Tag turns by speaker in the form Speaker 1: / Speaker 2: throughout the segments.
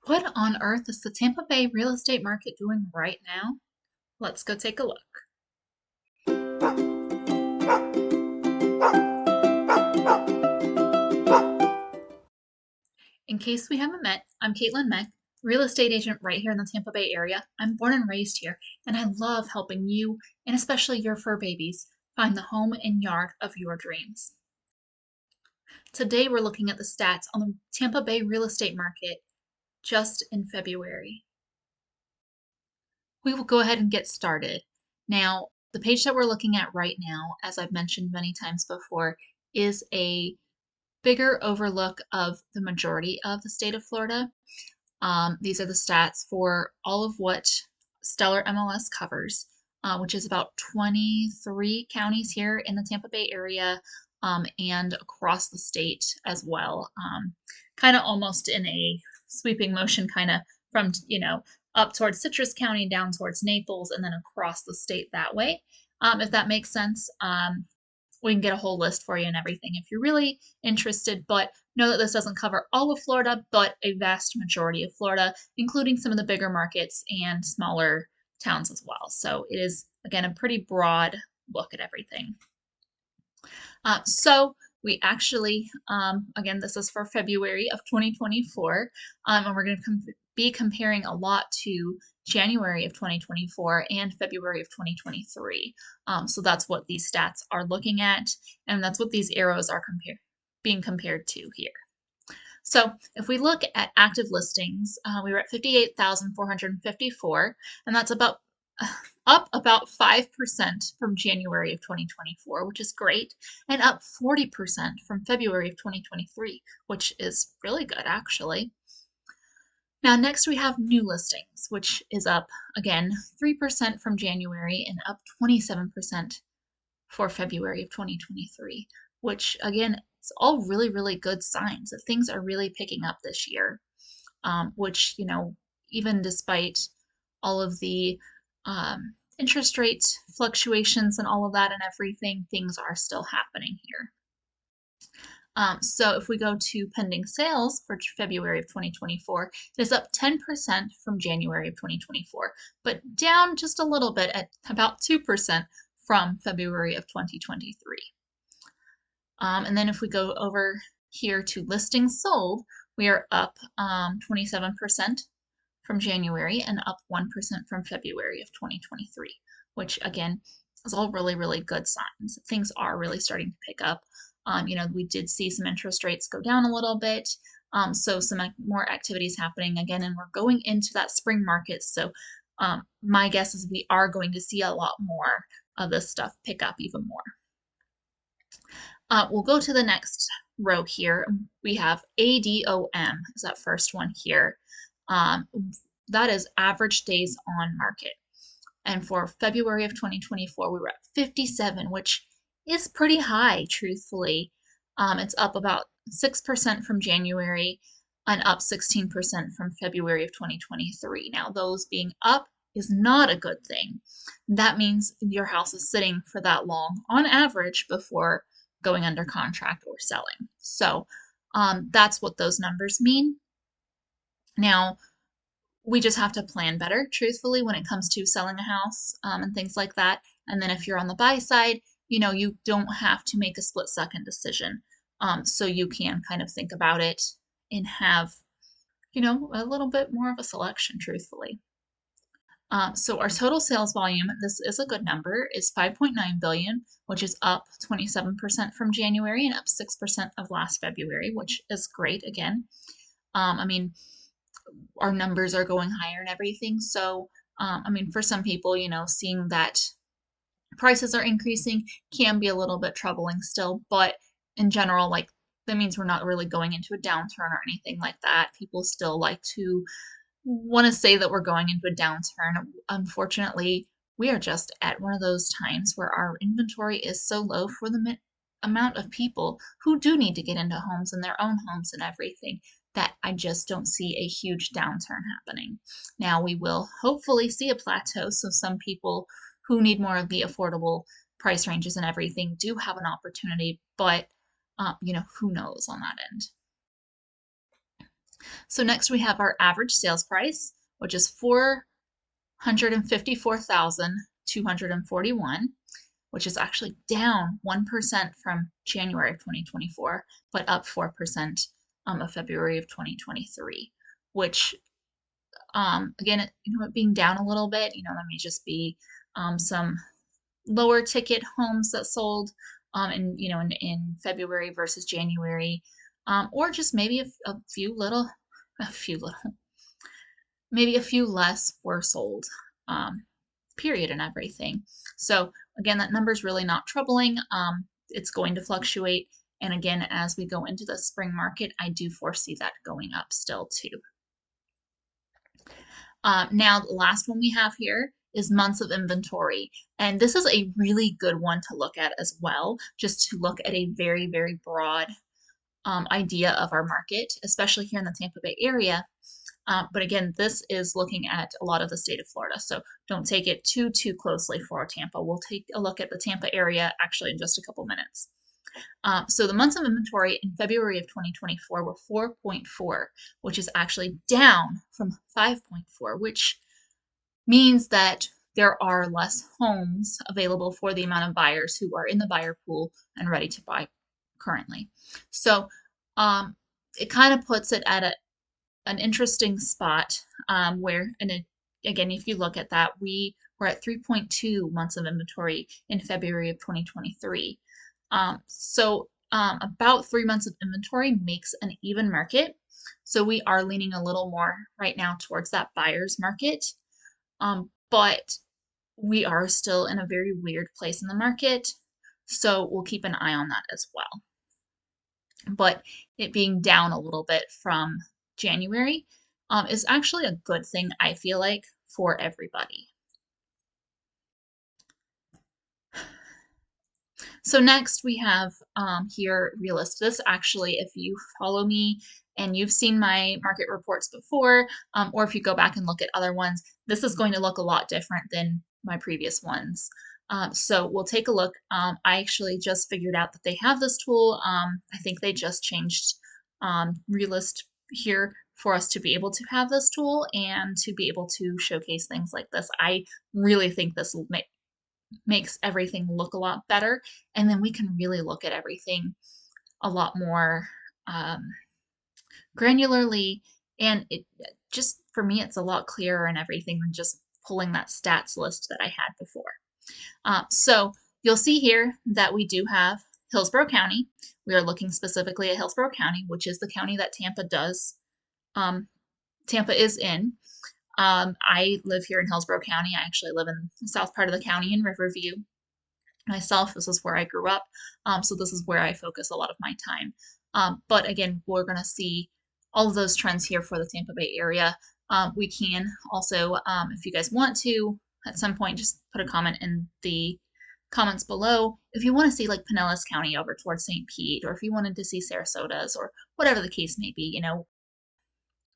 Speaker 1: What on earth is the Tampa Bay real estate market doing right now? Let's go take a look. In case we haven't met, I'm Kaitlyn, real estate agent right here in the Tampa Bay area. I'm born and raised here, and I love helping you, and especially your fur babies, find the home and yard of your dreams. Today we're looking at the stats on the Tampa Bay real estate market just in February. We will go ahead and get started. Now, the page that we're looking at right now, as I've mentioned many times before, is a bigger overlook of the majority of the state of Florida. These are the stats for all of what Stellar MLS covers, which is about 23 counties here in the Tampa Bay area and across the state as well. Kind of almost in a sweeping motion, kind of from, up towards Citrus County, down towards Naples, and then across the state that way. If that makes sense, we can get a whole list for you and everything if you're really interested, but know that this doesn't cover all of Florida, but a vast majority of Florida, including some of the bigger markets and smaller towns as well. So it is, again, a pretty broad look at everything. So we actually, again, this is for February of 2024, and we're going to be comparing a lot to January of 2024 and February of 2023. So that's what these stats are looking at, and that's what these arrows are being compared to here. So if we look at active listings, we were at 58,454, and that's about up about 5% from January of 2024, which is great, and up 40% from February of 2023, which is really good actually. Now next we have new listings, which is up again 3% from January and up 27% for February of 2023, which again, it's all really, really good signs that things are really picking up this year, which, even despite all of the interest rate fluctuations and all of that and everything, things are still happening here. So if we go to pending sales for February of 2024, it is up 10% from January of 2024, but down just a little bit at about 2% from February of 2023. And then if we go over here to listings sold, we are up 27% from January and up 1% from February of 2023, which again is all really, really good signs. Things are really starting to pick up. We did see some interest rates go down a little bit, so some more activities happening again, and we're going into that spring market. So my guess is we are going to see a lot more of this stuff pick up even more. We'll go to the next row here. We have ADOM is that first one here. That is average days on market. And for February of 2024, we were at 57, which is pretty high, truthfully. It's up about 6% from January and up 16% from February of 2023. Now, those being up is not a good thing. That means your house is sitting for that long on average before going under contract or selling. So that's what those numbers mean. Now, we just have to plan better, truthfully, when it comes to selling a house and things like that. And then if you're on the buy side, you don't have to make a split-second decision. So you can kind of think about it and have, a little bit more of a selection, truthfully. So our total sales volume, this is a good number, is 5.9 billion, which is up 27% from January and up 6% of last February, which is great again. Our numbers are going higher and everything. So, for some people, seeing that prices are increasing can be a little bit troubling still, but in general, that means we're not really going into a downturn or anything like that. People still like to want to say that we're going into a downturn. Unfortunately, we are just at one of those times where our inventory is so low for the amount of people who do need to get into homes and their own homes and everything that I just don't see a huge downturn happening. Now, we will hopefully see a plateau, so some people who need more of the affordable price ranges and everything do have an opportunity, but who knows on that end. So next we have our average sales price, which is 454,241, which is actually down 1% from January of 2024, but up 4% of February of 2023, which again, it being down a little bit, that may just be some lower ticket homes that sold in February versus January, or just maybe a few little, maybe a few less were sold, period, and everything. So again, that number is really not troubling. It's going to fluctuate. And again, as we go into the spring market, I do foresee that going up still too. Now, the last one we have here is months of inventory. And this is a really good one to look at as well, just to look at a very, very broad idea of our market, especially here in the Tampa Bay area. But again, this is looking at a lot of the state of Florida, so don't take it too closely for Tampa. We'll take a look at the Tampa area actually in just a couple minutes. So the months of inventory in February of 2024 were 4.4, which is actually down from 5.4, which means that there are less homes available for the amount of buyers who are in the buyer pool and ready to buy currently. So it kind of puts it at an interesting spot where, again, if you look at that, we were at 3.2 months of inventory in February of 2023. So about 3 months of inventory makes an even market. So we are leaning a little more right now towards that buyer's market. But we are still in a very weird place in the market. So we'll keep an eye on that as well. But it being down a little bit from January is actually a good thing, I feel like, for everybody. So next we have here realist. This actually, if you follow me and you've seen my market reports before, or if you go back and look at other ones, this is going to look a lot different than my previous ones. So we'll take a look. I actually just figured out that they have this tool. I think they just changed realist here for us to be able to have this tool and to be able to showcase things like this. I really think this will makes everything look a lot better, and then we can really look at everything a lot more granularly, and it just, for me, it's a lot clearer and everything than just pulling that stats list that I had before. So you'll see here that we do have Hillsborough County. We are looking specifically at Hillsborough County, which is the county that Tampa is in. I live here in Hillsborough County. I actually live in the south part of the county in Riverview. Myself, this is where I grew up, so this is where I focus a lot of my time. But again, we're going to see all of those trends here for the Tampa Bay area. We can also, if you guys want to, at some point, just put a comment in the comments below if you want to see like Pinellas County over towards St. Pete, or if you wanted to see Sarasota's, or whatever the case may be,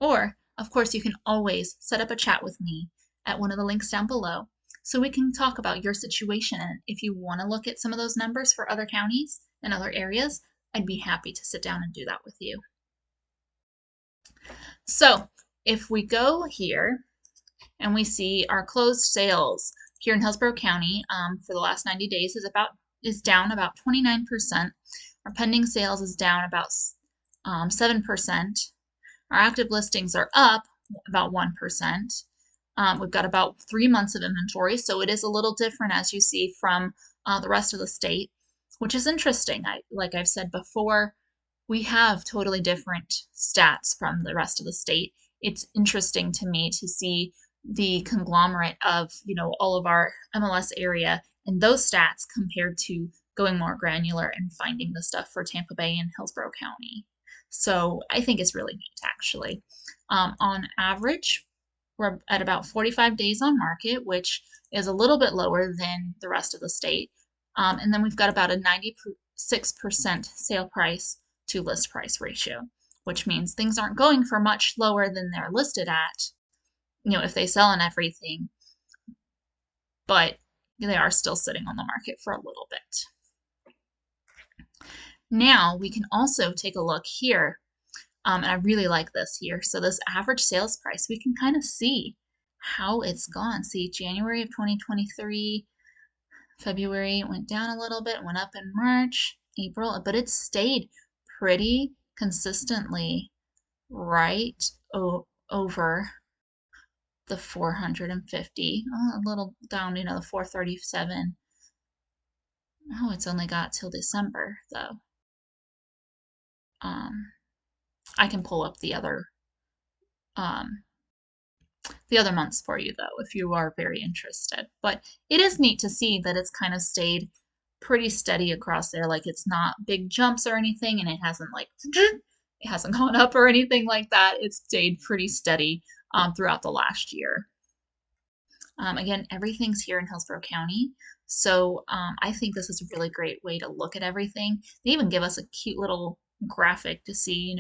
Speaker 1: Or, of course, you can always set up a chat with me at one of the links down below so we can talk about your situation. And if you want to look at some of those numbers for other counties and other areas, I'd be happy to sit down and do that with you. So if we go here and we see our closed sales here in Hillsborough County for the last 90 days is down about 29%. Our pending sales is down about 7%. Our active listings are up about 1%. We've got about 3 months of inventory, so it is a little different, as you see, from the rest of the state, which is interesting. Like I've said before, we have totally different stats from the rest of the state. It's interesting to me to see the conglomerate of, all of our MLS area and those stats compared to going more granular and finding the stuff for Tampa Bay and Hillsborough County. So I think it's really neat, actually. On average, we're at about 45 days on market, which is a little bit lower than the rest of the state. And then we've got about a 96% sale price to list price ratio, which means things aren't going for much lower than they're listed at, if they sell and everything, but they are still sitting on the market for a little bit. Now we can also take a look here And I really like this here. So this average sales price, we can kind of see how it's gone. See, January of 2023, February it went down a little bit, went up in March, April, but it stayed pretty consistently right over the 450. A little down, the 437. Oh, it's only got till December though. Um, I can pull up um, the other months for you though, if you are very interested. But it is neat to see that it's kind of stayed pretty steady across there. Like it's not big jumps or anything, and it hasn't like it hasn't gone up or anything like that. It's stayed pretty steady throughout the last year. Again, everything's here in Hillsborough County. So I think this is a really great way to look at everything. They even give us a cute little graphic to see,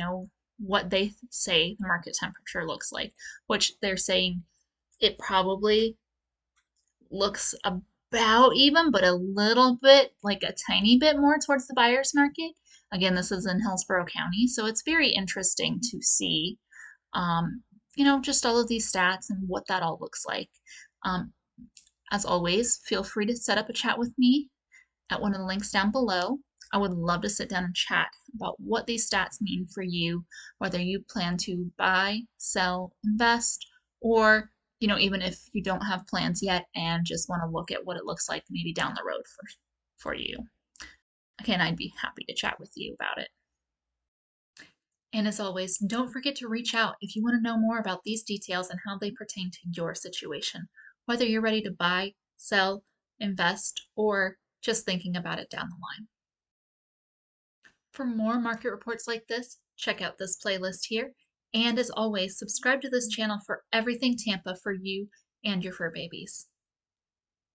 Speaker 1: what they say the market temperature looks like, which they're saying it probably looks about even, but a little bit, like a tiny bit more towards the buyer's market. Again, this is in Hillsborough County, so it's very interesting to see, um, just all of these stats and what that all looks like. Um, as always, feel free to set up a chat with me at one of the links down below. I would love to sit down and chat about what these stats mean for you, whether you plan to buy, sell, invest, or even if you don't have plans yet and just want to look at what it looks like maybe down the road for you. Again, I'd be happy to chat with you about it. And as always, don't forget to reach out if you want to know more about these details and how they pertain to your situation, whether you're ready to buy, sell, invest, or just thinking about it down the line. For more market reports like this, check out this playlist here. And as always, subscribe to this channel for everything Tampa for you and your fur babies.